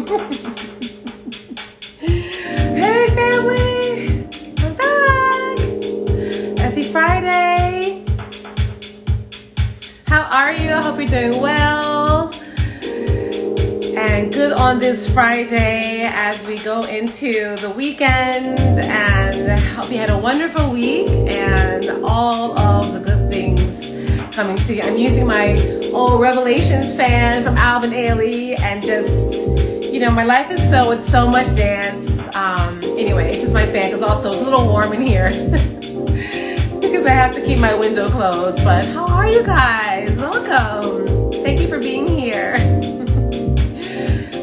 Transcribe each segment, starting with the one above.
Hey family, I'm back. Happy Friday. How are you? I hope you're doing well. And good on this Friday as we go into the weekend, and I hope you had a wonderful week and all of the good things coming to you. I'm using my old Revelations fan from Alvin Ailey, and just, you know, my life is filled with so much dance. Anyway, it's just my fan, because also it's a little warm in here because I have to keep my window closed. But how are you guys? Welcome. Thank you for being here.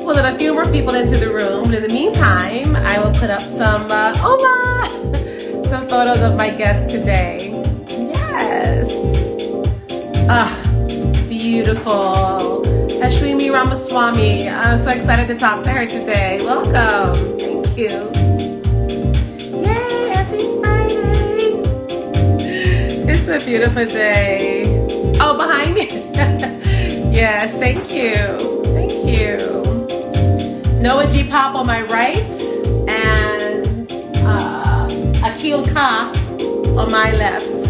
We'll let a few more people into the room, but in the meantime, I will put up some some photos of my guest today. Yes. Beautiful. Ashwini Ramaswamy. I'm so excited to talk to her today. Welcome. Thank you. Yay, happy Friday. It's a beautiful day. Oh, behind me? Yes, thank you. Thank you. Noah G. Pop on my right, and Akil Ka on my left.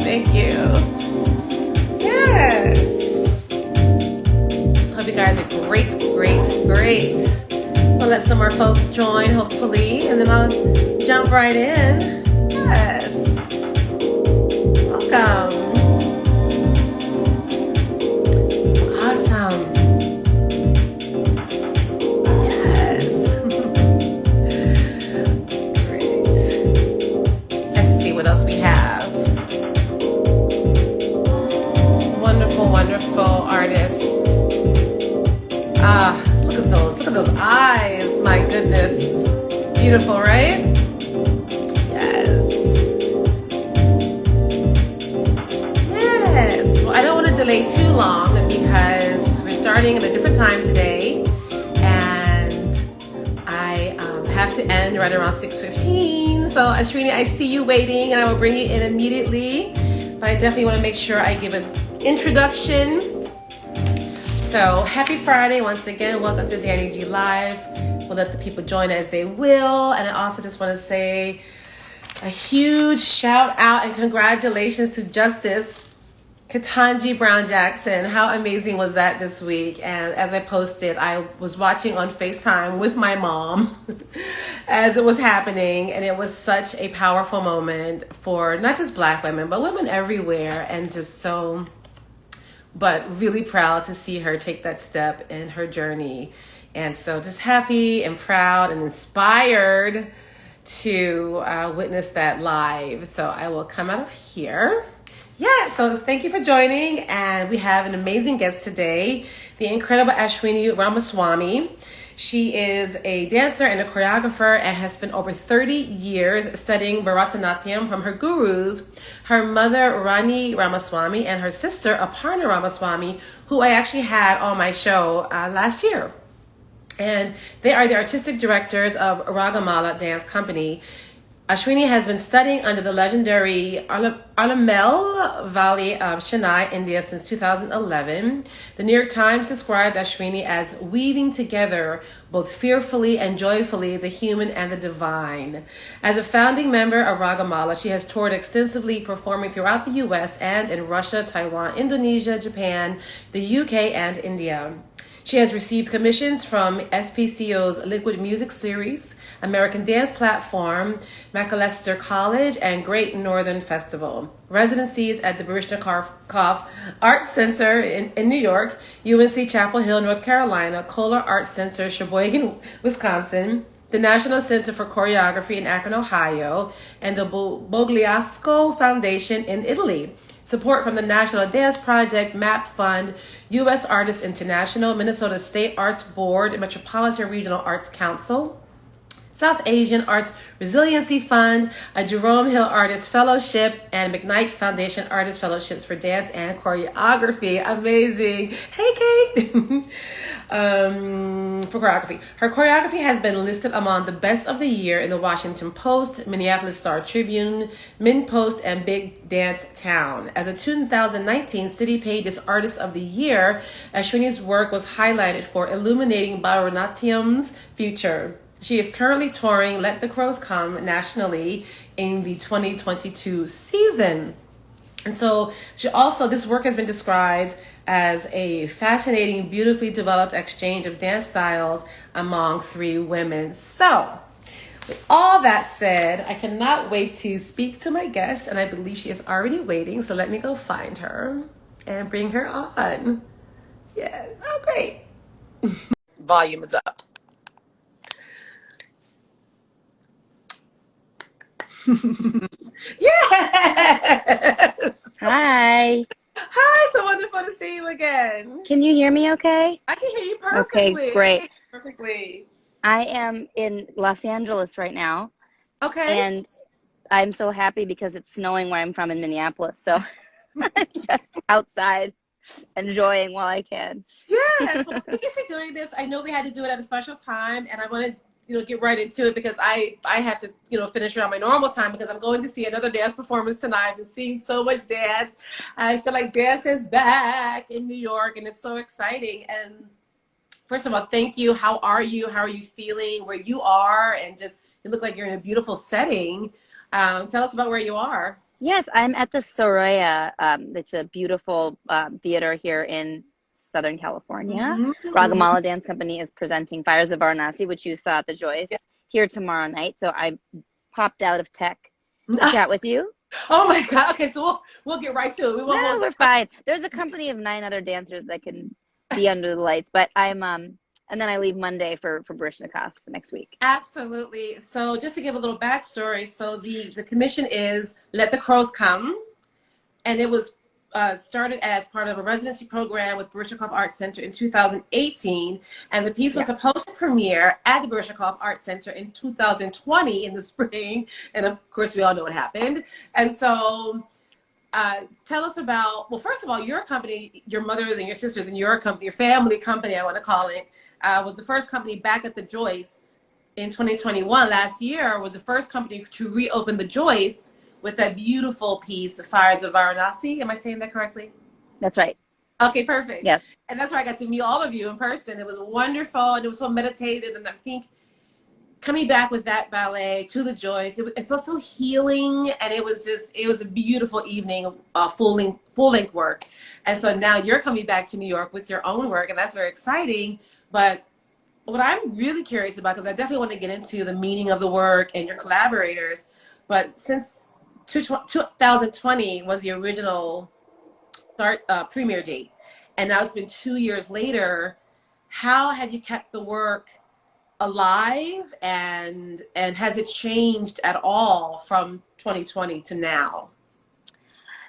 Thank you. Yes. Hope you guys are great. We'll let some more folks join, hopefully, and then I'll jump right in. Yes. Welcome. Awesome. Wonderful artist. Look at those eyes. My goodness. Beautiful, right? Yes. Well, I don't want to delay too long because we're starting at a different time today, and I have to end right around 6:15. So Ashwini, I see you waiting, and I will bring you in immediately. But I definitely want to make sure I give an introduction. So happy Friday once again. Welcome to dannIGeeLive. We'll let the people join as they will. And I also just want to say a huge shout out and congratulations to Justice Ketanji Brown Jackson. How amazing was that this week? And as I posted, I was watching on FaceTime with my mom as it was happening. And it was such a powerful moment for not just Black women, but women everywhere. And just so, but really proud to see her take that step in her journey. And so just happy and proud and inspired to witness that live. So I will come out of here. Yeah, so thank you for joining, and we have an amazing guest today, the incredible Ashwini Ramaswamy. She is a dancer and a choreographer and has spent over 30 years studying Bharatanatyam from her gurus, her mother Ranee Ramaswamy and her sister Aparna Ramaswamy, who I actually had on my show last year. And they are the artistic directors of Ragamala Dance Company. Ashwini has been studying under the legendary Alarmél Valli of Chennai, India since 2011. The New York Times described Ashwini as weaving together both fearfully and joyfully the human and the divine. As a founding member of Ragamala, she has toured extensively, performing throughout the US and in Russia, Taiwan, Indonesia, Japan, the UK, and India. She has received commissions from SPCO's Liquid Music Series, American Dance Platform, Macalester College, and Great Northern Festival. Residencies at the Baryshnikov Arts Center in New York, UNC Chapel Hill, North Carolina, Kohler Arts Center, Sheyboygan, Wisconsin, the National Center for Choreography in Akron, Ohio, and the Bogliasco Foundation in Italy. Support from the National Dance Project, MAP Fund, USArtists International, Minnesota State Arts Board, Metropolitan Regional Arts Council, South Asian Arts Resiliency Fund, a Jerome Hill Artist Fellowship, and McKnight Foundation Artist Fellowships for Dance and Choreography. Amazing. Hey, Kate. For choreography. Her choreography has been listed among the best of the year in the Washington Post, Minneapolis Star Tribune, Minnpost, and Big Dance Town. As a 2019 City Pages Artist of the Year, Ashwini's work was highlighted for illuminating Bharatanatyam's future. She is currently touring Let the Crows Come nationally in the 2022 season. And so this work has been described as a fascinating, beautifully developed exchange of dance styles among three women. So, with all that said, I cannot wait to speak to my guest, and I believe she is already waiting. So let me go find her and bring her on. Yes. Oh, great. Volume is up. Yes. Hi. Hi, so wonderful to see you again. Can you hear me okay? I can hear you perfectly. Okay, great. Perfectly. I am in Los Angeles right now. Okay. And I'm so happy because it's snowing where I'm from in Minneapolis. So I'm just outside enjoying while I can. Yes. Well, thank you for doing this. I know we had to do it at a special time, and I wanted get right into it because I have to finish around my normal time because I'm going to see another dance performance tonight. I've been seeing so much dance. I feel like dance is back in New York, and it's so exciting. And first of all, thank you. How are you? How are you feeling? Where you are, and just you look like you're in a beautiful setting. Tell us about where you are. Yes, I'm at the Soraya. It's a beautiful theater here in Southern California. Mm-hmm. Ragamala Dance Company is presenting Fires of Varanasi, which you saw at the Joyce, here tomorrow night. So I popped out of tech to chat with you. Oh my God. Okay, so we'll get right to it. We're fine. There's a company of 9 other dancers that can be under the lights, but I'm and then I leave Monday for Baryshnikov next week. Absolutely. So just to give a little backstory, so the commission is Let the Crows Come, and it was started as part of a residency program with Baryshnikov Arts Center in 2018, and the piece was supposed to premiere at the Baryshnikov Arts Center in 2020 in the spring, and of course we all know what happened. And so tell us about, well, first of all, your company, your mothers and your sisters and your company, your family company, I want to call it, was the first company back at the Joyce in 2021. Last year was the first company to reopen the Joyce with that beautiful piece, Fires of Varanasi. Am I saying that correctly? That's right. Okay, perfect. Yes. And that's where I got to meet all of you in person. It was wonderful, and it was so meditative. And I think coming back with that ballet to the Joyce, it felt so healing, and it was a beautiful evening, full length work. And so now you're coming back to New York with your own work, and that's very exciting. But what I'm really curious about, because I definitely want to get into the meaning of the work and your collaborators, but since 2020 was the original premiere date, and now it's been 2 years later, how have you kept the work alive, and has it changed at all from 2020 to now?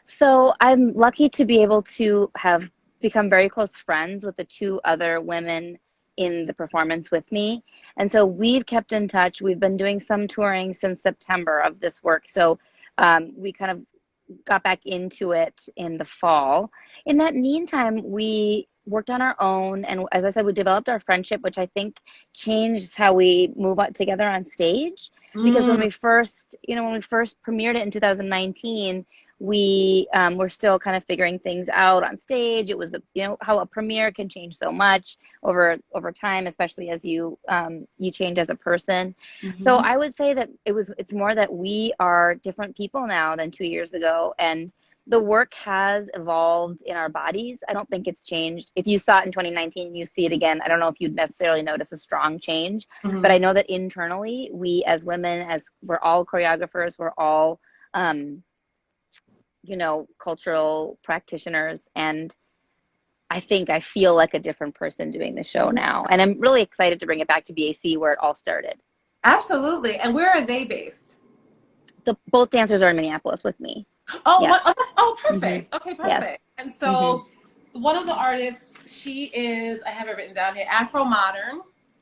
So I'm lucky to be able to have become very close friends with the 2 other women in the performance with me. And so we've kept in touch. We've been doing some touring since September of this work. So we kind of got back into it in the fall. In that meantime, we worked on our own. And as I said, we developed our friendship, which I think changed how we move out together on stage. Because when we first premiered it in 2019, we were still kind of figuring things out on stage. It was, how a premiere can change so much over time, especially as you change as a person. So I would say that it's more that we are different people now than 2 years ago, and the work has evolved in our bodies. I don't think it's changed. If you saw it in 2019, you see it again. I don't know if you'd necessarily notice a strong change, but I know that internally, we as women, as we're all choreographers, we're all cultural practitioners, and I feel like a different person doing the show now, and I'm really excited to bring it back to BAC where it all started. Absolutely. And where are they based? Both dancers are in Minneapolis with me. Oh, Yes. Perfect. Okay, perfect. Yes. And so one of the artists, she is, I have it written down here, Afro Modern,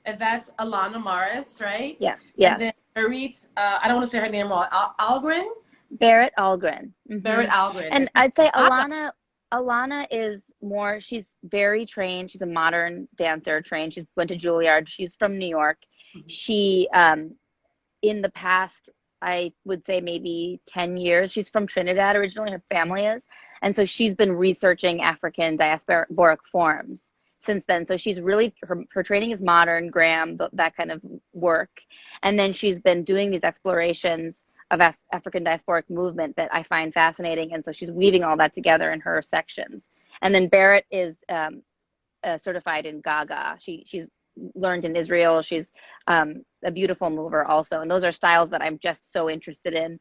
and that's Alana Morris, right? Yes, And yes. then Barit, I don't want to say her name wrong, Algren? Barrett Algren. Barrett Algren. And I'd say Alana is more, she's very trained. She's a modern dancer trained. She's went to Juilliard. She's from New York. She, in the past, I would say maybe 10 years, she's from Trinidad originally, her family is. And so she's been researching African diasporic forms since then. So she's really, her training is modern, Graham, that kind of work. And then she's been doing these explorations of African diasporic movement that I find fascinating. And so she's weaving all that together in her sections. And then Barrett is certified in Gaga. She's learned in Israel. She's a beautiful mover also. And those are styles that I'm just so interested in.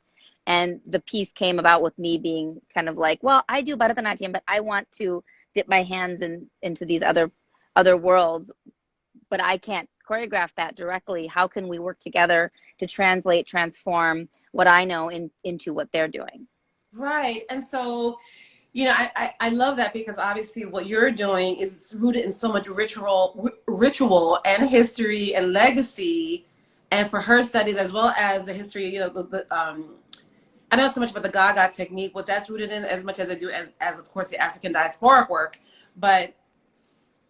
And the piece came about with me being kind of like, well, I do Bharatanatyam, but I want to dip my hands into these other worlds, but I can't choreograph that directly. How can we work together to translate, transform what I know into what they're doing? Right. And so, you know, I love that, because obviously what you're doing is rooted in so much ritual and history and legacy. And for her studies, as well as the history, you know, I don't know so much about the Gaga technique, what that's rooted in, as much as I do as of course, the African diasporic work. But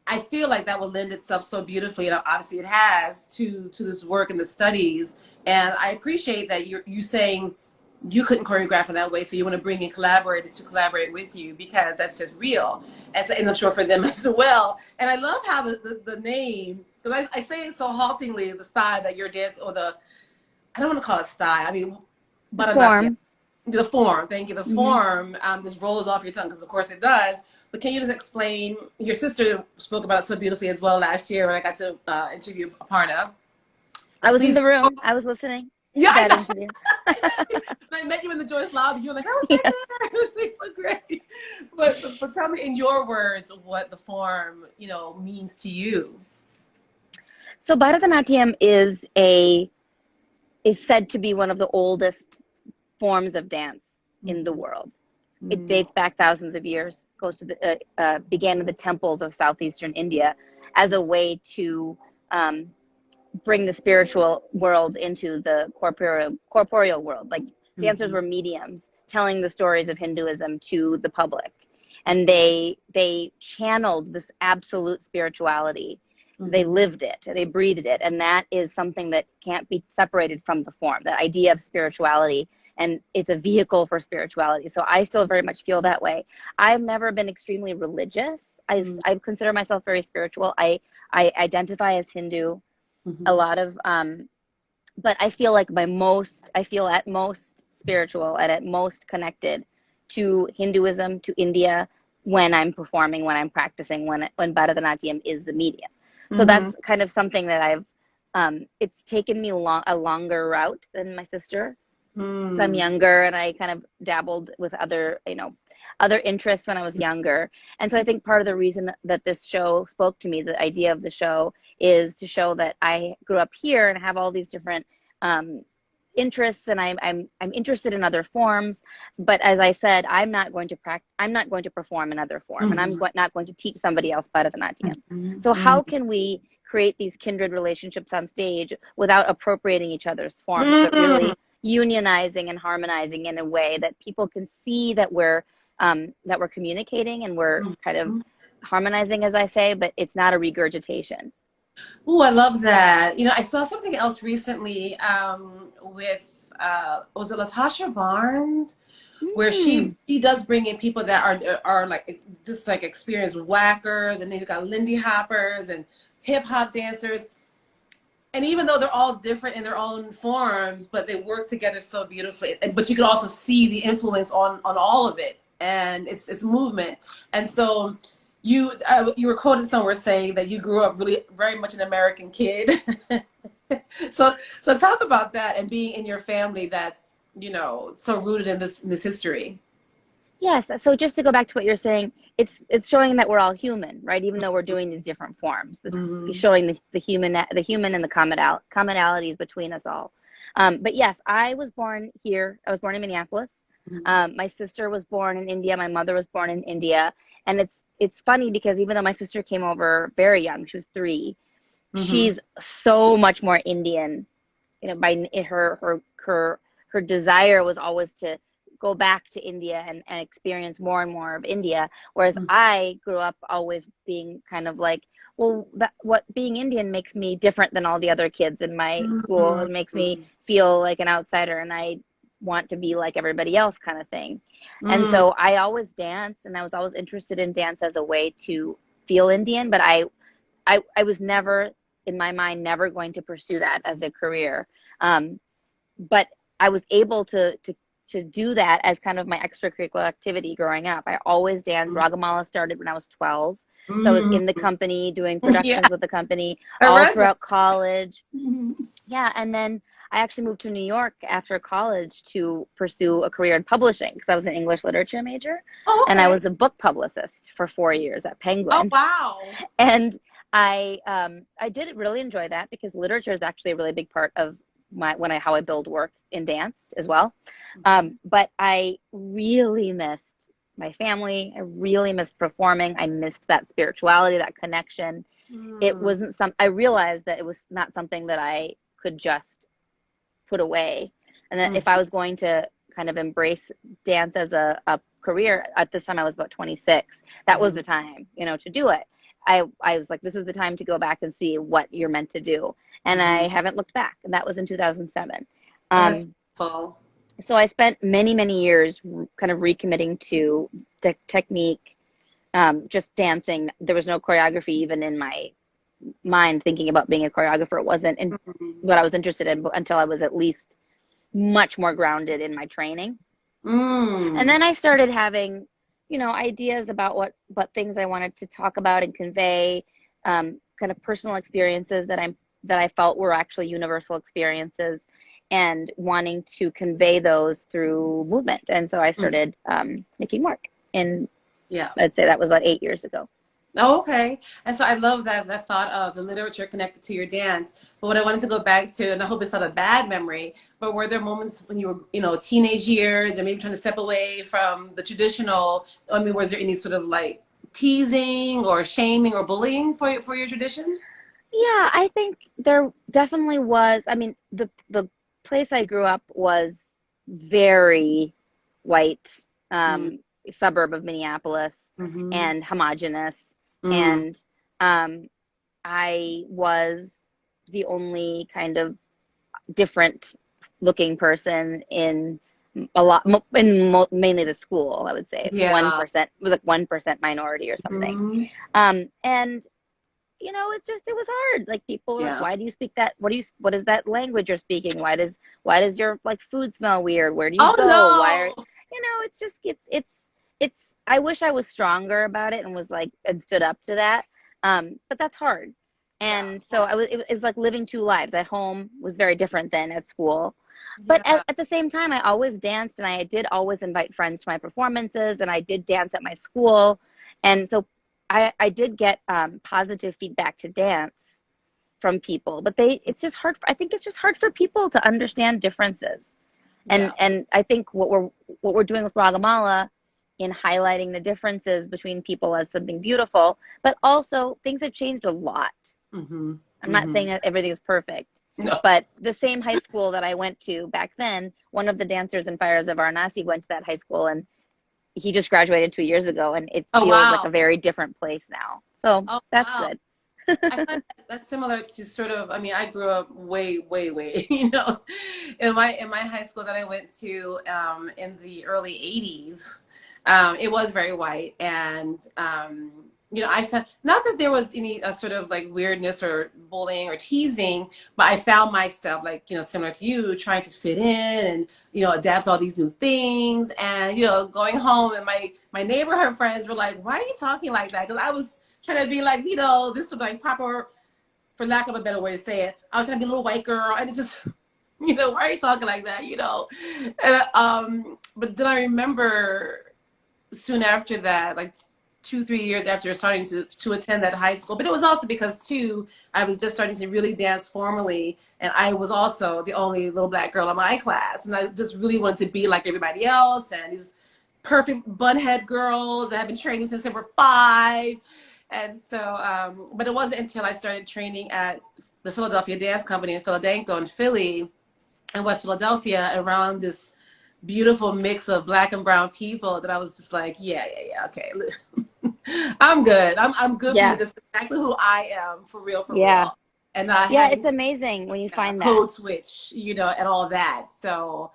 I feel like that will lend itself so beautifully, and obviously it has, to this work and the studies. And I appreciate that you saying you couldn't choreograph in that way, so you want to bring in collaborators to collaborate with you, because that's just real, and I'm sure for them as well. And I love how the name, because I say it so haltingly, the style that you're dancing, or I don't want to call it style, I mean, but form. The form, thank you. The form just rolls off your tongue, because of course it does. But can you just explain, your sister spoke about it so beautifully as well last year when I got to interview Aparna. I was in the room. I was listening. Yeah, that interview. I met you in the Joyce Lobby. You were like, I was right there. It was so great. But tell me in your words what the form, you know, means to you. So Bharatanatyam is said to be one of the oldest forms of dance in the world. It dates back thousands of years, goes to began in the temples of southeastern India as a way to bring the spiritual world into the corporeal world. Like dancers were mediums telling the stories of Hinduism to the public, and they channeled this absolute spirituality. They lived it, they breathed it, and that is something that can't be separated from the form, the idea of spirituality. And it's a vehicle for spirituality. So I still very much feel that way. I've never been extremely religious. I consider myself very spiritual. I identify as Hindu. A lot of, but I feel like I feel at most spiritual and at most connected to Hinduism, to India, when I'm performing, when I'm practicing, when Bharatanatyam is the medium. So that's kind of something that it's taken me a longer route than my sister. So I'm younger, and I kind of dabbled with other interests when I was younger. And so I think part of the reason that this show spoke to me, the idea of the show, is to show that I grew up here and have all these different interests, and I'm interested in other forms. But as I said, I'm not going to perform another form, and I'm not going to teach somebody else Bharatanatyam. So how can we create these kindred relationships on stage without appropriating each other's forms, but really unionizing and harmonizing in a way that people can see that we're communicating and we're kind of harmonizing, as I say, but it's not a regurgitation. Oh, I love that. You know, I saw something else recently with was it Latasha Barnes, where she does bring in people that are like just like experienced whackers, and then you've got Lindy Hoppers and hip hop dancers. And even though they're all different in their own forms, but they work together so beautifully. But you can also see the influence on all of it, and it's movement. And so you were quoted somewhere saying that you grew up really very much an American kid. so talk about that, and being in your family that's, you know, so rooted in this history. Yes. So just to go back to what you're saying, it's showing that we're all human, right? Even though we're doing these different forms, it's showing the human and the commonalities between us all. But yes, I was born here. I was born in Minneapolis. My sister was born in India. My mother was born in India. And it's funny because even though my sister came over very young, she was 3, she's so much more Indian, you know, by her desire was always to go back to India and experience more and more of India. Whereas I grew up always being kind of like, well, what being Indian makes me different than all the other kids in my school. It makes me feel like an outsider, and I want to be like everybody else, kind of thing. And so I always danced, and I was always interested in dance as a way to feel Indian, but I was never, in my mind, never going to pursue that as a career. But I was able to do that as kind of my extracurricular activity growing up. I always danced. Ragamala started when I was 12. So I was in the company, doing productions with the company all throughout college. Yeah, and then I actually moved to New York after college to pursue a career in publishing because I was an English literature major. And I was a book publicist for 4 years at Penguin. Oh, wow. And I did really enjoy that because literature is actually a really big part of how I build work in dance as well. But I really missed my family. I really missed performing. I missed that spirituality, that connection. It wasn't I realized that it was not something that I could just put away. And that if I was going to kind of embrace dance as a career, at this time I was about 26, that was the time, you know, to do it. I was like, this is the time to go back and see what you're meant to do. And I haven't looked back. And that was in 2007. That's full. So I spent many, many years kind of recommitting to technique, just dancing. There was no choreography even in my mind thinking about being a choreographer. It wasn't what I was interested in until I was at least much more grounded in my training. And then I started having, you know, ideas about what things I wanted to talk about and convey, kind of personal experiences that I felt were actually universal experiences, and wanting to convey those through movement. And so I started making work, and I'd say that was about 8 years ago. Oh, okay. And so I love that thought of the literature connected to your dance. But what I wanted to go back to, and I hope it's not a bad memory, but were there moments when you were, you know, teenage years and maybe trying to step away from the traditional? I mean, was there any sort of like teasing or shaming or bullying for your tradition? Yeah, I think there definitely was. I mean, the place I grew up was very white, suburb of Minneapolis, and homogenous. And I was the only kind of different looking person in mainly the school, I would say. 1%, it was like 1% minority or something. And you know, it was hard. Like, people were like, why do you speak that? What is that language you're speaking? Why does your like food smell weird? Where do you go? No. Why are, you know, it's just, it's, I wish I was stronger about it and was like, and stood up to that. But that's hard. And so it was like living two lives. At home was very different than at school. But at the same time, I always danced, and I did always invite friends to my performances, and I did dance at my school. And so I did get positive feedback to dance from people, but it's just hard. I think it's just hard for people to understand differences. And I think what we're doing with Ragamala in highlighting the differences between people as something beautiful, but also things have changed a lot. I'm not saying that everything is perfect, but the same high school that I went to back then, one of the dancers in Fires of Varanasi went to that high school, and he just graduated 2 years ago, and it feels like a very different place now. So that's good. I find that's similar to sort of, I mean, I grew up way, you know, in my high school that I went to in the early 80s. It was very white, and you know, I found not that there was any sort of like weirdness or bullying or teasing, but I found myself, like, you know, similar to you, trying to fit in and, you know, adapt to all these new things, and, you know, going home, and my neighborhood friends were like, "Why are you talking like that?" Because I was trying to be like, you know, this was like proper, for lack of a better way to say it, I was trying to be a little white girl, and it's just, you know, why are you talking like that, you know? And but then I remember soon after that, like 2-3 years after starting to attend that high school, but it was also because too, I was just starting to really dance formally, and I was also the only little black girl in my class, and I just really wanted to be like everybody else, and these perfect bunhead girls that have been training since they were 5, And so, but it wasn't until I started training at the Philadelphia Dance Company in Philadelphia, in Philly, in West Philadelphia, around this beautiful mix of Black and brown people, that I was just like, yeah, okay, I'm good. I'm good with you. Yeah. This is exactly who I am, for real, for Yeah. real. And I Yeah, it's hadn't amazing when you find that. code switch, and all that. So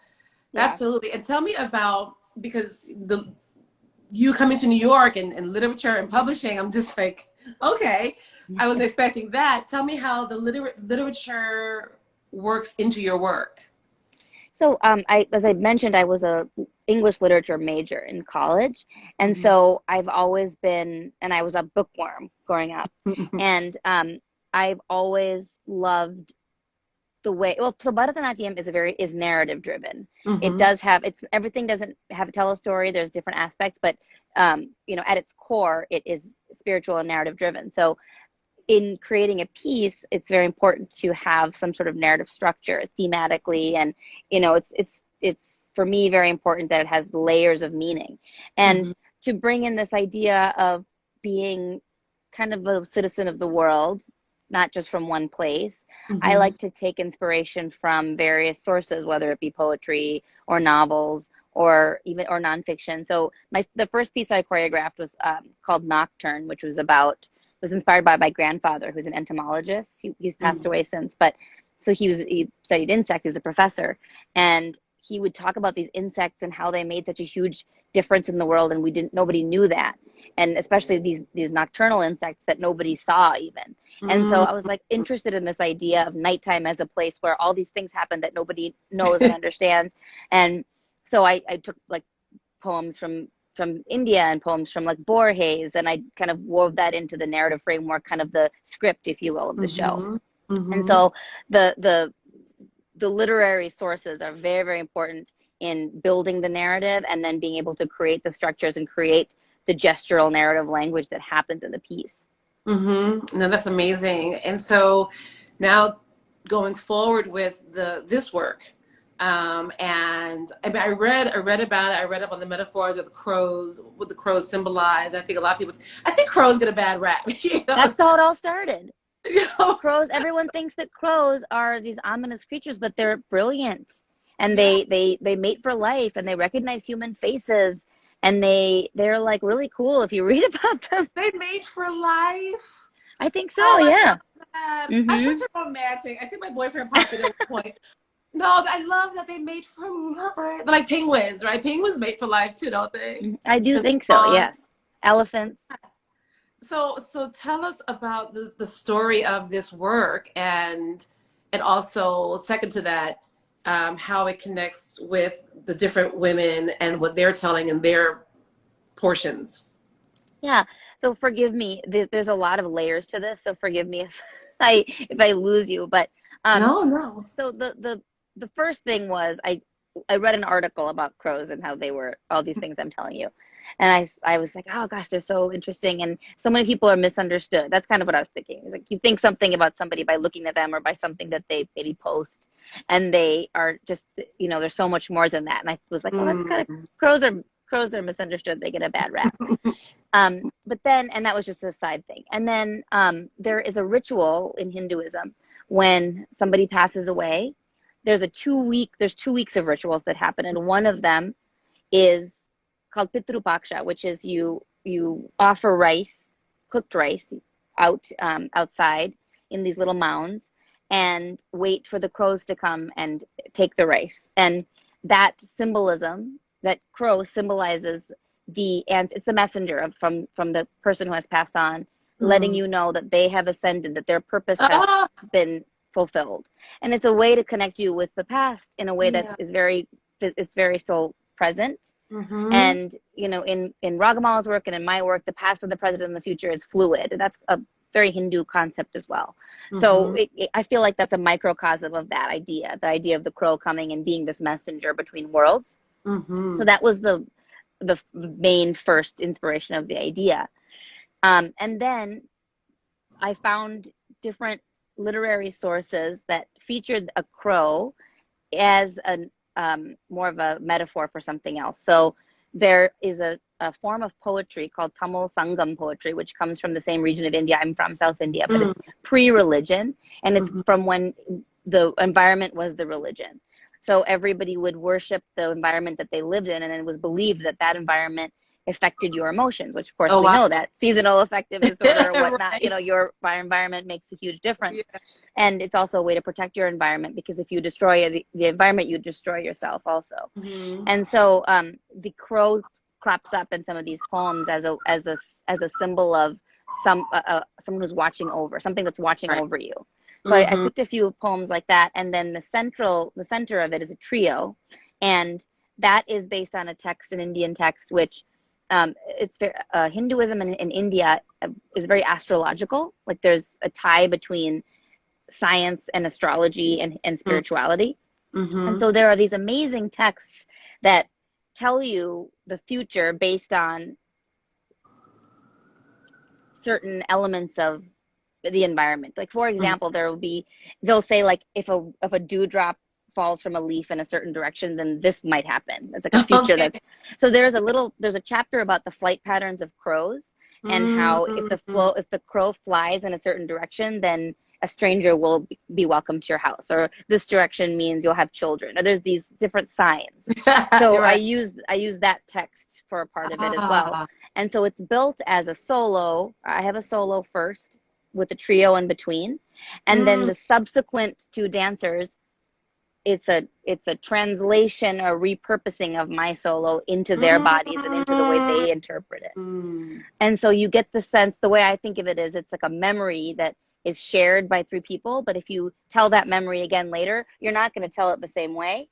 Yeah. absolutely. And tell me about, because you coming to New York and literature and publishing, I'm just like, okay, I was expecting that. Tell me how the literature works into your work. So, as I mentioned, I was a English literature major in college, and Mm-hmm. so I've always been, and I was a bookworm growing up, and I've always loved the way. Well, so Bharatanatyam is narrative driven. It Mm-hmm. does have everything doesn't have to tell a story. There's different aspects, but at its core, it is spiritual and narrative driven. So in creating a piece, it's very important to have some sort of narrative structure thematically, and it's for me very important that it has layers of meaning, and Mm-hmm. to bring in this idea of being kind of a citizen of the world, not just from one place. I Mm-hmm. like to take inspiration from various sources, whether it be poetry or novels or nonfiction. So the first piece I choreographed was called Nocturne, which was inspired by my grandfather, who's an entomologist. He's passed away since, but so he studied insects. He was a professor, and he would talk about these insects and how they made such a huge difference in the world, and nobody knew that, and especially these nocturnal insects that nobody saw even. And so I was like interested in this idea of nighttime as a place where all these things happen that nobody knows and understands, and so I took like poems from India and poems from like Borges, and I kind of wove that into the narrative framework, kind of the script, if you will, of the show. Mm-hmm. And Mm-hmm. so the literary sources are very, very important in building the narrative, and then being able to create the structures and create the gestural narrative language that happens in the piece. Mm-hmm. No, that's amazing. And so now, going forward with this work, and I mean, I read about it. I read up on the metaphors of the crows, what the crows symbolize. I think a lot of people, I think crows get a bad rap. That's how it all started. You know? Crows, everyone thinks that crows are these ominous creatures, but they're brilliant, and Yeah, they mate for life, and they recognize human faces, and they're like really cool if you read about them. they mate for life. I think so, Oh, I yeah. love that. I'm such Hmm. a romantic. I think my boyfriend popped it at one point. No, I love that they mate for life. They're like penguins, right? Penguins mate for life too, don't they? I do As think so, bonds. yes. Elephants. So tell us about the story of this work, and also second to that, how it connects with the different women and what they're telling in their portions. Yeah. So forgive me. There's a lot of layers to this, so forgive me if I lose you. But um, No, no. so the first thing was I read an article about crows and how they were all these things I'm telling you, and I was like, oh gosh, they're so interesting, and so many people are misunderstood. That's kind of what I was thinking. It's like you think something about somebody by looking at them or by something that they maybe post, and they are just there's so much more than that. And I was like, well, that's kind of Mm. crows are misunderstood. They get a bad rap. But then, and that was just a side thing. And then there is a ritual in Hinduism when somebody passes away. There's 2 weeks of rituals that happen, and one of them is called Pitrupaksha, which is you offer rice, cooked rice, outside in these little mounds, and wait for the crows to come and take the rice. And that symbolism, that crow symbolizes and it's the messenger from the person who has passed on, letting Mm. you know that they have ascended, that their purpose has Ah, been fulfilled. And it's a way to connect you with the past in a way that yeah. is very still present. Mm-hmm. And in Ragamala's work and in my work, the past and the present and the future is fluid. And that's a very Hindu concept as well. So Mm-hmm. I feel like that's a microcosm of that idea, the idea of the crow coming and being this messenger between worlds. So Mm-hmm. that was the main first inspiration of the idea. And then I found different literary sources that featured a crow as a more of a metaphor for something else. So there is a a form of poetry called Tamil Sangam poetry, which comes from the same region of India. I'm from South India, but it's pre-religion, and it's from when the environment was the religion. So everybody would worship the environment that they lived in, and it was believed that that environment affected your emotions, which of course we know that seasonal affective disorder or whatnot, right. you know, your environment makes a huge difference. Yeah. And it's also a way to protect your environment, because if you destroy the environment, you destroy yourself also. And so the crow crops up in some of these poems as a symbol of someone who's watching over, something that's watching over you. So I picked a few poems like that, and then the center of it is a trio, and that is based on a text, an Indian text, which it's Hinduism in India is very astrological. Like there's a tie between science and astrology and spirituality. And so there are these amazing texts that tell you the future based on certain elements of the environment. Like for example, they'll say like if a dewdrop falls from a leaf in a certain direction, then this might happen. It's like a future so there's a chapter about the flight patterns of crows, and how if the crow flies in a certain direction, then a stranger will be welcome to your house, or this direction means you'll have children, or there's these different signs. So I use that text for a part of it as well. And so it's built as a solo. I have a solo first with a trio in between, and then the subsequent two dancers, it's a translation or repurposing of my solo into their bodies and into the way they interpret it. And so you get the sense, the way I think of it is, it's like a memory that is shared by three people, but if you tell that memory again later, you're not going to tell it the same way.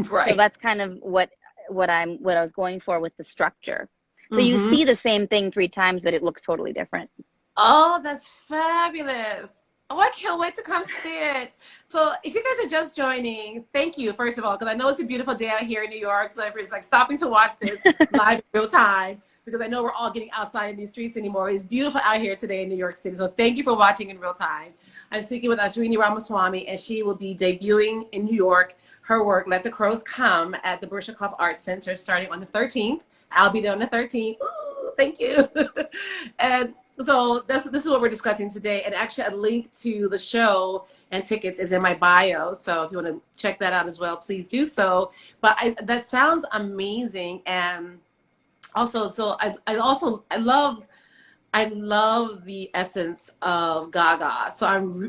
Right. So that's kind of what I was going for with the structure. So you see the same thing three times, that it looks totally different. Oh, that's fabulous. Oh, I can't wait to come see it. So if you guys are just joining, thank you, first of all, because I know it's a beautiful day out here in New York. So if it's like stopping to watch this live in real time, because I know we're all getting outside in these streets anymore. It's beautiful out here today in New York City. So thank you for watching in real time. I'm speaking with Ashwini Ramaswamy, and she will be debuting in New York her work, Let the Crows Come, at the Baryshnikov Arts Center starting on the 13th. I'll be there on the 13th. Ooh, thank you. And so this is what we're discussing today. And actually, a link to the show and tickets is in my bio. So if you want to check that out as well, please do so. But that sounds amazing. And also, so I love the essence of Gaga. So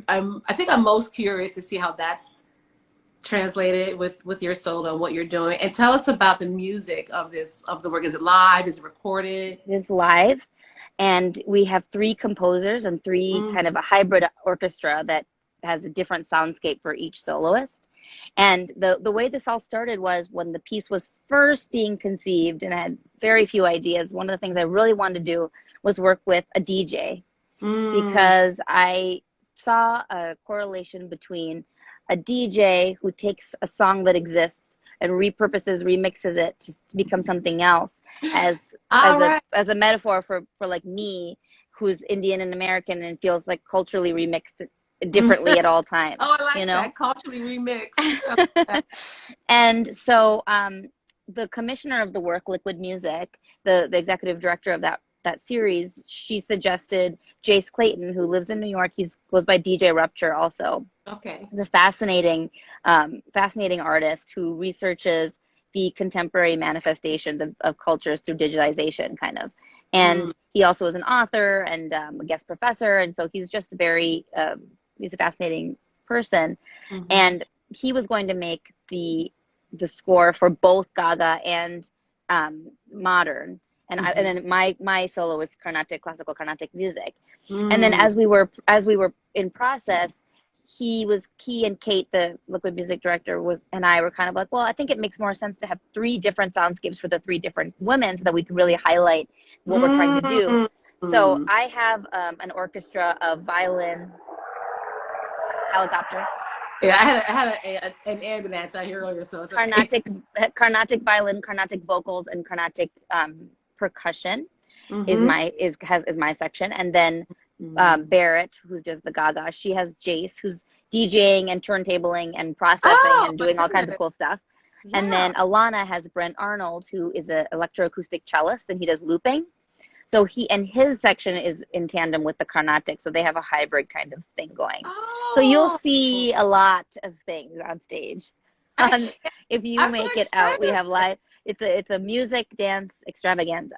I think I'm most curious to see how that's translated with your solo and what you're doing. And tell us about the music of the work. Is it live? Is it recorded? It is live. And we have three composers and three kind of a hybrid orchestra that has a different soundscape for each soloist. And the way this all started was when the piece was first being conceived, and I had very few ideas. One of the things I really wanted to do was work with a DJ, because I saw a correlation between a DJ who takes a song that exists and remixes it to become something else, as a metaphor for like me, who's Indian and American and feels like culturally remixed differently at all times. Oh, I like that, culturally remixed. And so the commissioner of the work, Liquid Music, the executive director of that series, she suggested Jace Clayton, who lives in New York. He goes by DJ Rupture also. Okay. He's a fascinating artist who researches the contemporary manifestations of cultures through digitization, kind of. And he also is an author and a guest professor. And so he's just he's a fascinating person. And he was going to make the score for both Gaga and modern. And then my solo was classical Carnatic music. And then as we were in process, he and Kate, the Liquid Music director, and I were kind of like, well, I think it makes more sense to have three different soundscapes for the three different women, so that we can really highlight what we're trying to do. So I have an orchestra of violin, helicopter. Yeah, I had an ambulance out here earlier, so it's Carnatic violin, Carnatic vocals, and Carnatic percussion is my section. And then Barrett, who does the Gaga, she has Jace, who's DJing and turntabling and processing and doing all kinds of cool stuff. And Yeah. then Alana has Brent Arnold, who is an electroacoustic cellist, and he does looping. So his section is in tandem with the Carnatic, so they have a hybrid kind of thing going. So you'll Oh, see a lot of things on stage. I, If you I'm so make it out, we excited. have live. It's a music dance extravaganza.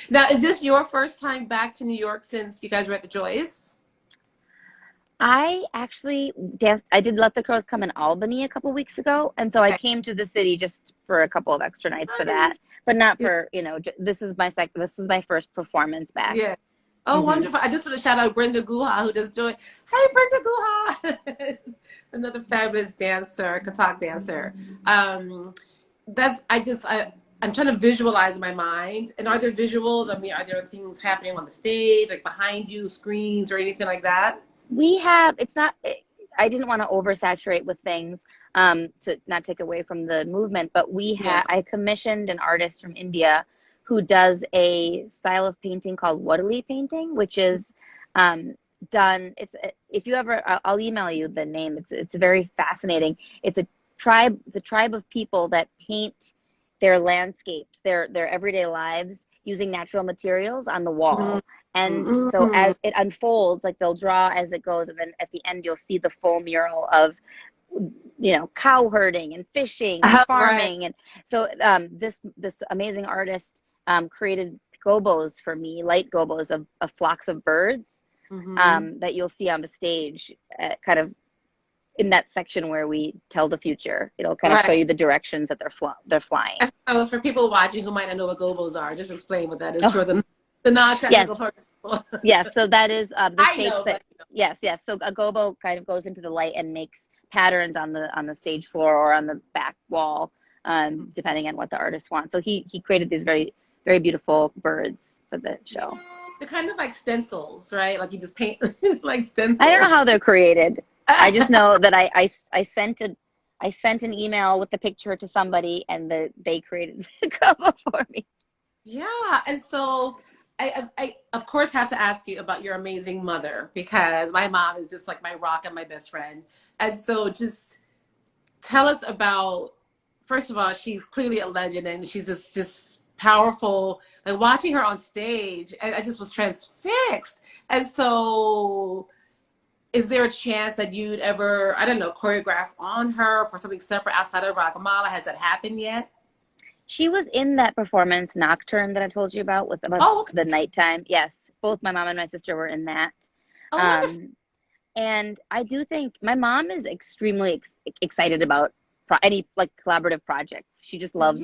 Now, is this your first time back to New York since you guys were at the Joyce? I actually danced. I did Let the Crows Come in Albany a couple weeks ago, and so I Okay. came to the city just for a couple of extra nights for that, Nice. but not Yeah. for this is this is my first performance back. Yeah. Oh, Hmm. wonderful. I just want to shout out Brenda Guha, who just joined. Hey, Brenda Guha. Another fabulous dancer, Katak dancer. Um, I'm trying to visualize in my mind. And are there visuals? I mean, are there things happening on the stage, like behind you, screens or anything like that? We have, it's not, I didn't want to oversaturate with things to not take away from the movement, but Yeah. I commissioned an artist from India who does a style of painting called Wadali painting, which is done, if you ever, I'll email you the name. It's very fascinating. It's the tribe of people that paint their landscapes, their everyday lives using natural materials on the wall. And so Mm-hmm. as it unfolds, like they'll draw as it goes, and then at the end you'll see the full mural of, cow herding and fishing and Right. farming. And so this amazing artist created gobos for me, light gobos of flocks of birds Mm-hmm. that you'll see on the stage, kind of in that section where we tell the future. It'll kind of show Right. you the directions that they're flying. So for people watching who might not know what gobos are, just explain what that is Oh, for the non-technical yes. people. Yes, so that is the I shapes know, that, but yes. So a gobo kind of goes into the light and makes patterns on the stage floor or on the back wall, depending on what the artist wants. So he created these very, very beautiful birds for the yeah. show. They're kind of like stencils, right? Like you just paint like I don't know stencils. how they're created. I just know that I sent an email with the picture to somebody, and they created the cover for me. Yeah, and so I of course have to ask you about your amazing mother because my mom is just like my rock and my best friend. And so just tell us about, first of all, she's clearly a legend and she's just powerful. Like watching her on stage, I just was transfixed. And so is there a chance that you'd ever, I don't know, choreograph on her for something separate outside of Ragamala? Has that happened yet? She was in that performance Nocturne that I told you about about Oh, the okay. nighttime. Yes, both my mom and my sister were in that. Oh, wonderful. Um, and I do think my mom is extremely excited about any like collaborative projects. She just loves,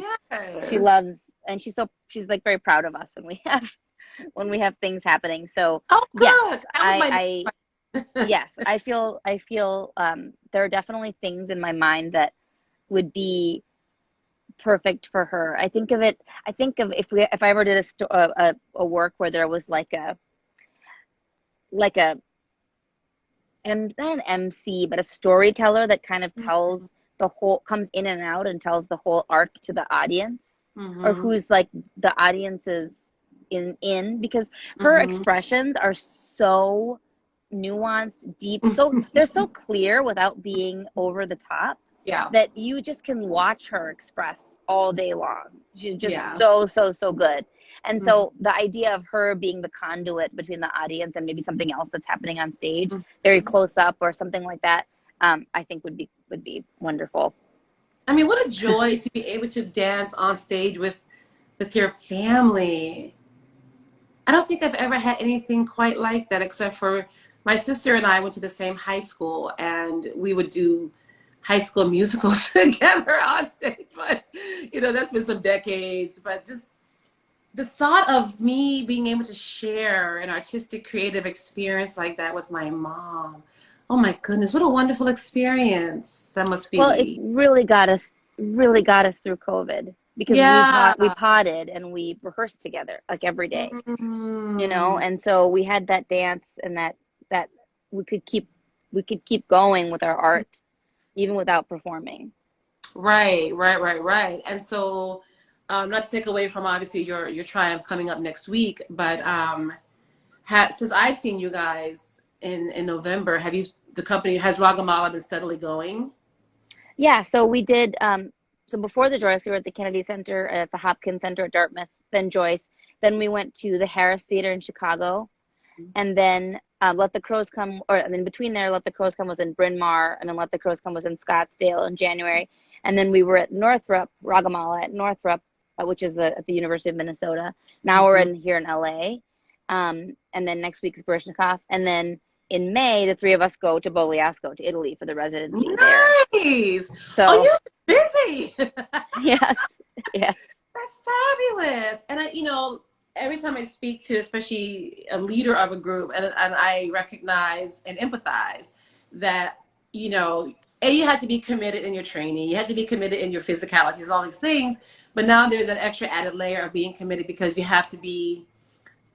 she Yes. loves, and she's like very proud of us when we have things happening. So Oh, yes, good. That was my next question. yes, I feel there are definitely things in my mind that would be perfect for her. I think of if I ever did a work where there was like a not an MC, but a storyteller that kind of tells the whole, comes in and out and tells the whole arc to the audience, or Mm-hmm. who's like the audience's in because her Mm-hmm. expressions are so nuanced, deep, so they're so clear without being over the top Yeah. that you just can watch her express all day long. She's just Yeah. so good. And Mm-hmm. so the idea of her being the conduit between the audience and maybe something else that's happening on stage, very close up or something like that, I think would be wonderful. I mean, what a joy to be able to dance on stage with your family. I don't think I've ever had anything quite like that, except for my sister and I went to the same high school, and we would do high school musicals together on stage. But that's been some decades. But just the thought of me being able to share an artistic, creative experience like that with my mom. Oh my goodness, what a wonderful experience that must Well, it be. really got us through COVID because Yeah. we potted and we rehearsed together like every day, Mm. and so we had that dance and that we could keep going with our art even without performing. Right. And so, not to take away from obviously your triumph coming up next week, but since I've seen you guys in November, the company has Ragamala been steadily going? Yeah, so we did, so before the Joyce, we were at the Kennedy Center, at the Hopkins Center at Dartmouth, then Joyce. Then we went to the Harris Theater in Chicago. And then Let the Crows Come, and then between there, Let the Crows Come was in Bryn Mawr, and then Let the Crows Come was in Scottsdale in January. And then we were at Northrop, Ragamala at Northrop, which is at the University of Minnesota. Now we're here in LA. And then next week is Baryshnikov. And then in May, the three of us go to Bogliasco, to Italy, for the residency there. Nice. So, oh, you're busy. yes, yes. That's fabulous. And every time I speak to, especially a leader of a group, and I recognize and empathize that, you have to be committed in your training. You have to be committed in your physicalities, all these things. But now there's an extra added layer of being committed because you have to be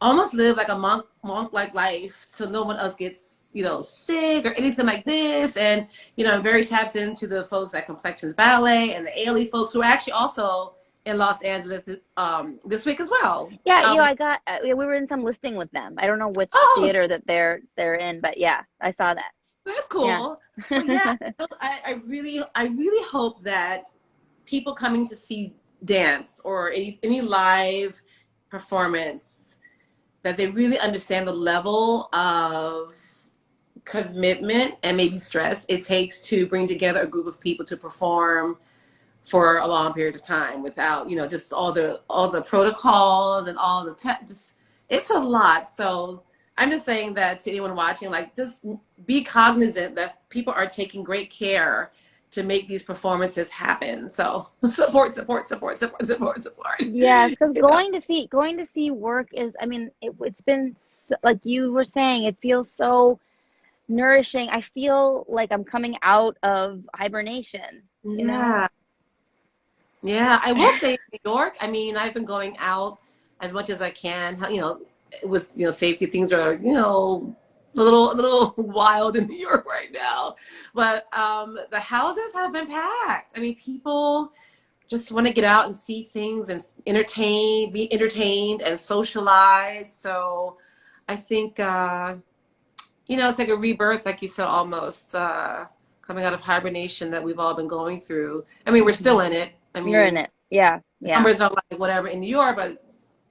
almost live like a monk-like life so no one else gets, sick or anything like this. And, I'm very tapped into the folks at Complexions Ballet and the Ailey folks who are actually also in Los Angeles this week as well. Yeah, I got, we were in some listing with them. I don't know which theater that they're in, but yeah, I saw that. That's cool. Yeah, well, yeah I really hope that people coming to see dance or any live performance, that they really understand the level of commitment and maybe stress it takes to bring together a group of people to perform for a long period of time without, just all the protocols and all the it's a lot. So I'm just saying that to anyone watching, like, just be cognizant that people are taking great care to make these performances happen. So support. Yes, because going to see work is, it's been, like you were saying, it feels so nourishing. I feel like I'm coming out of hibernation. Yeah. Yeah, I will say New York, I've been going out as much as I can, with, safety. Things are, a little wild in New York right now. But the houses have been packed. People just want to get out and see things and be entertained and socialize. So I think, it's like a rebirth, like you said, almost coming out of hibernation that we've all been going through. We're still in it. You're in it. Yeah. Numbers are like whatever in New York, but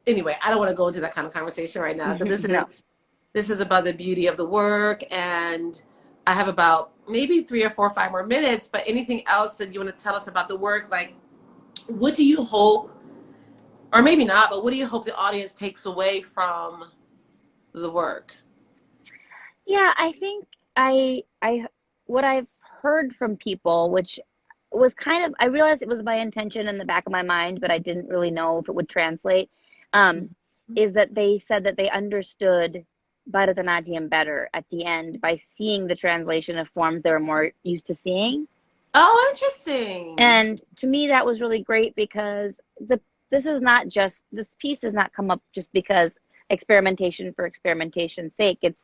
anyway, I don't want to go into that kind of conversation right now, because this is about the beauty of the work. And I have about maybe 3 or 4 or 5 more minutes, but anything else that you want to tell us about the work? Like, what do you hope, or maybe not, but what do you hope the audience takes away from the work? Yeah, I think what I've heard from people, which was I realized it was my intention in the back of my mind, but I didn't really know if it would translate, is that they said that they understood Bharatanatyam better at the end by seeing the translation of forms they were more used to seeing. Oh, interesting. And to me, that was really great, because this piece has not come up just because experimentation for experimentation's sake. It's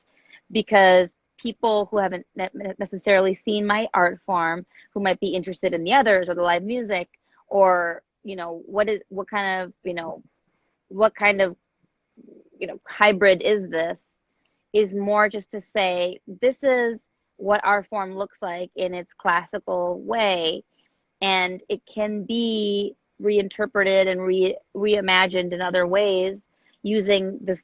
because people who haven't necessarily seen my art form, who might be interested in the others or the live music, or what kind of hybrid is this, is more just to say, this is what our form looks like in its classical way, and it can be reinterpreted and reimagined in other ways using the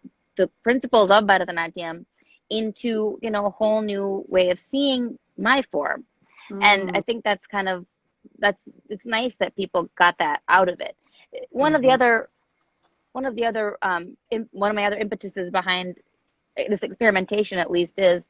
principles of Bharatanatyam into a whole new way of seeing my form. And I think that's it's nice that people got that out of it. One of my other impetuses behind this experimentation, at least, is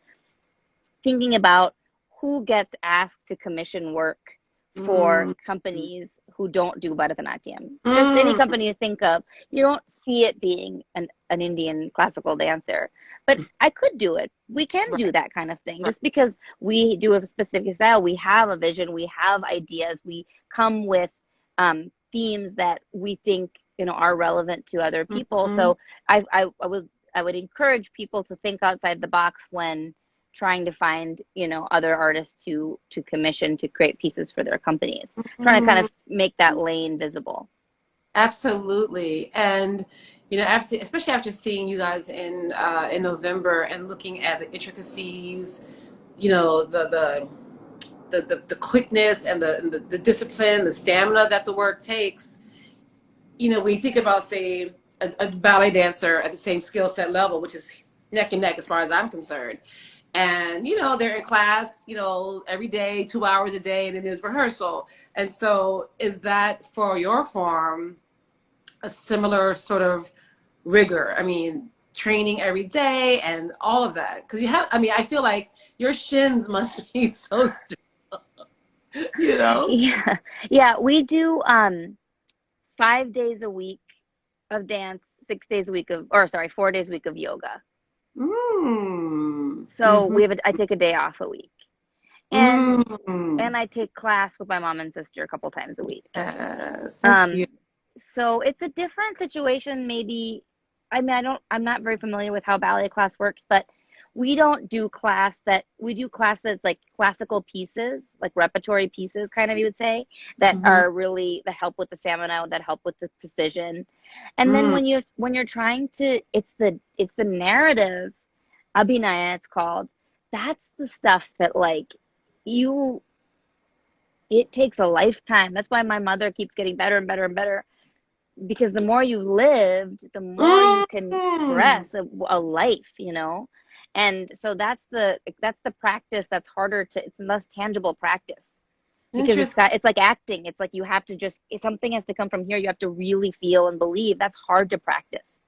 thinking about who gets asked to commission work for companies who don't do Bharatanatyam. Just any company you think of, you don't see it being an Indian classical dancer. But I could do it. We can do that kind of thing. Just because we do a specific style, we have a vision, we have ideas, we come with themes that we think are relevant to other people. So I would encourage people to think outside the box when trying to find other artists to commission to create pieces for their companies. Trying to kind of make that lane visible. Absolutely. And especially after seeing you guys in November and looking at the intricacies, the the quickness and the discipline, the stamina that the work takes. You know, when you think about, say, a ballet dancer at the same skill set level, which is neck and neck as far as I'm concerned. And, you know, they're in class, you know, every day, 2 hours a day, and then there's rehearsal. And so is that for your form a similar sort of rigor? I mean, training every day and all of that? Because you have, I mean, I feel like your shins must be so strong, you know? Yeah. Yeah, we do 5 days a week of dance, 6 days a week of, or sorry, 4 days a week of yoga. So I take a day off a week. And I take class with my mom and sister a couple times a week. Yes, that's beautiful. So it's a different situation, maybe. I mean, I'm not very familiar with how ballet class works, but we don't do we do class that's like classical pieces, like repertory pieces, kind of, you would say, that are really, that help with the stamina, that help with the precision. And then when you're trying to, it's the narrative, abhinaya it's called, that's the stuff that, like, it takes a lifetime. That's why my mother keeps getting better and better and better, because the more you lived, the more you can express a life, you know? And so that's the practice that's harder to, it's less tangible practice, because it's like acting. It's like you have to just, something has to come from here. You have to really feel and believe. That's hard to practice.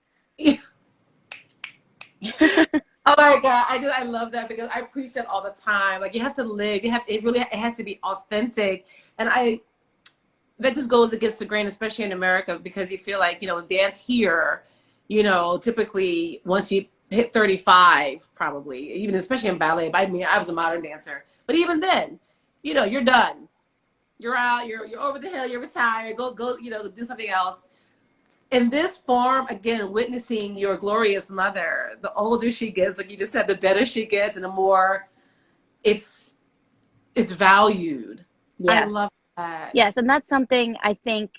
Oh my God, I love that, because I preach that all the time. Like, you have to live. It has to be authentic. And that just goes against the grain, especially in America, because you feel like, you know, dance here, you know, typically once you hit 35, probably, even especially in ballet. But I mean, I was a modern dancer, but even then, you know, you're done. You're out. You're over the hill. You're retired. Go. You know, do something else. In this form, again, witnessing your glorious mother, the older she gets, like you just said, the better she gets, and the more it's valued. Yes. I love that. Yes, and that's something I think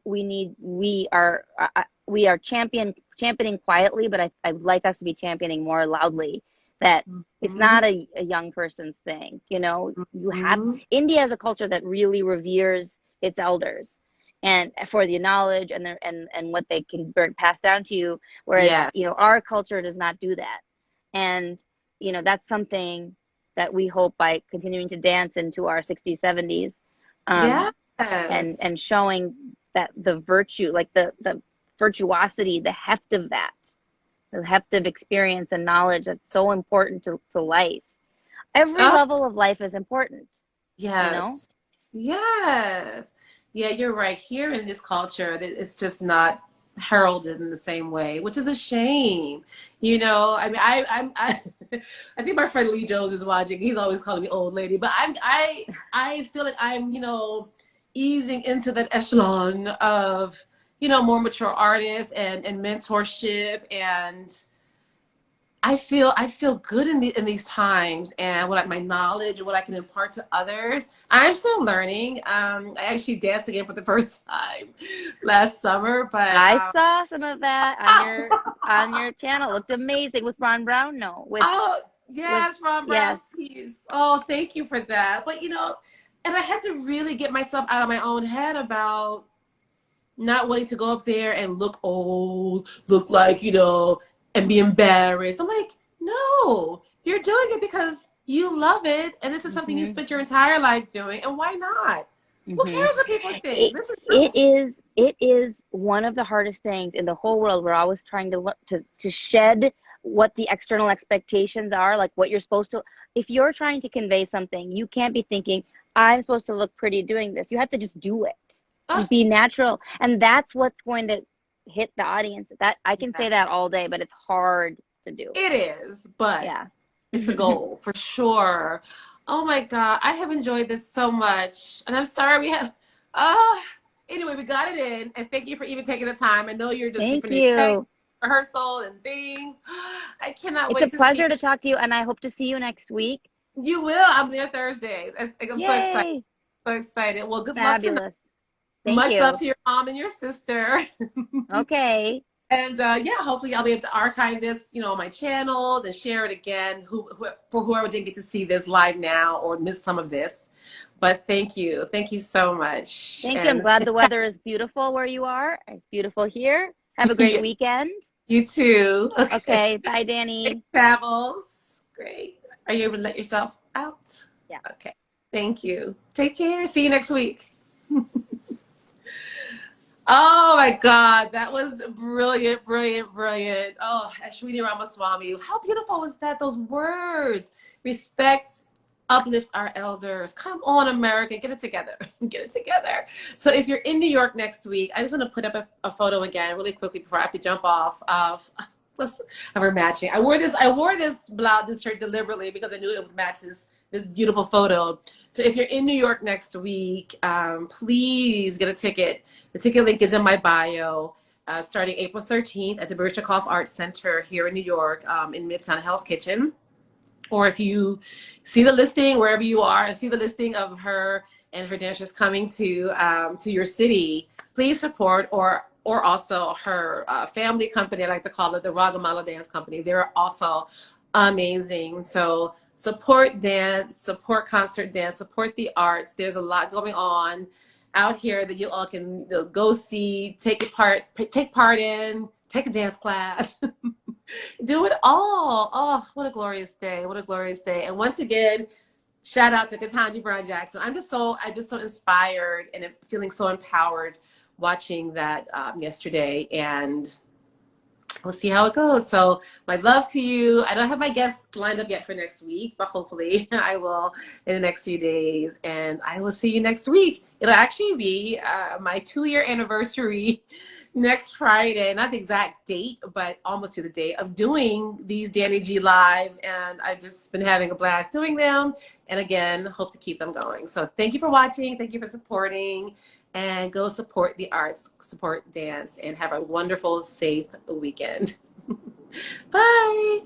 we are championing quietly, but I'd like us to be championing more loudly, that it's not a young person's thing. You know, India is a culture that really reveres its elders, and for the knowledge and what they can pass down to you, whereas you know, our culture does not do that. And you know, that's something that we hope, by continuing to dance into our 60s, 70s, and showing that the virtue, like the virtuosity, the heft of experience and knowledge, that's so important to life. Every level of life is important. Yes. You know? Yes. Yeah, you're right. Here in this culture, it's just not heralded in the same way, which is a shame. You know, I mean, I think my friend Lee Jones is watching. He's always calling me old lady, but I feel like I'm, you know, easing into that echelon of, you know, more mature artists and mentorship, and I feel good in these times, and my knowledge and what I can impart to others. I'm still learning. I actually danced again for the first time last summer, but I saw some of that on your channel. It looked amazing with Ron Brown. Ron Brown's piece. Oh, thank you for that. But you know, and I had to really get myself out of my own head about not wanting to go up there and look old, look like, you know, and be embarrassed. I'm like, no, you're doing it because you love it, and this is something you spent your entire life doing, and why not? Who cares what people think? It is one of the hardest things in the whole world. We're always trying to look to shed what the external expectations are, like what you're supposed to. If you're trying to convey something, you can't be thinking, I'm supposed to look pretty doing this. You have to just do it. Be natural, and that's what's going to hit the audience. That I can say that all day, but it's hard to do. It is, but it's a goal for sure. Oh my God, I have enjoyed this so much, and I'm sorry we have. Anyway, we got it in, and thank you for even taking the time. I know you're just thank you. Rehearsal and things. I cannot wait. It's a pleasure to talk to you, and I hope to see you next week. You will. I'm there Thursday. I'm so excited. So excited. Well, good luck tonight. Thank Much you. love to your mom and your sister. Okay. And yeah, hopefully I'll be able to archive this, on my channel and share it again for whoever didn't get to see this live now or miss some of this. But thank you. Thank you so much. Thank you. I'm And glad the weather is beautiful where you are. It's beautiful here. Have a great yeah, weekend. you too. Okay. Okay. Bye, Safe Danny. travels. Great. Are you able to let yourself out? Yeah. Okay. Thank you. Take care. See you next week. Oh my God, that was brilliant, brilliant, brilliant. Oh, Ashwini Ramaswamy, how beautiful was that? Those words. Respect, uplift our elders. Come on, America, get it together. Get it together. So if you're in New York next week, I just want to put up a photo again really quickly before I have to jump off of we're matching. I wore this shirt deliberately because I knew it would match this beautiful photo. So if you're in New York next week, please get a ticket. The ticket link is in my bio, starting April 13th at the Baryshnikov Arts Center here in New York, in Midtown Hell's Kitchen. Or if you see the listing wherever you are and see the listing of her and her dancers coming to your city, please support, or also her family company, I like to call it the Ragamala Dance Company. They're also amazing. So support dance, support concert dance, support the arts. There's a lot going on out here that you all can go see, take part in, take a dance class. Do it all. Oh, what a glorious day. What a glorious day. And once again, shout out to Ketanji Brown Jackson. I'm just so inspired and feeling so empowered watching that yesterday, and we'll see how it goes. So my love to you. I don't have my guests lined up yet for next week, but hopefully I will in the next few days, and I will see you next week. It'll actually be my 2-year anniversary next Friday, not the exact date, but almost to the date of doing these dannIGeeLives, and I've just been having a blast doing them, and again, hope to keep them going. So thank you for watching, thank you for supporting, and go support the arts, support dance, and have a wonderful, safe weekend. Bye.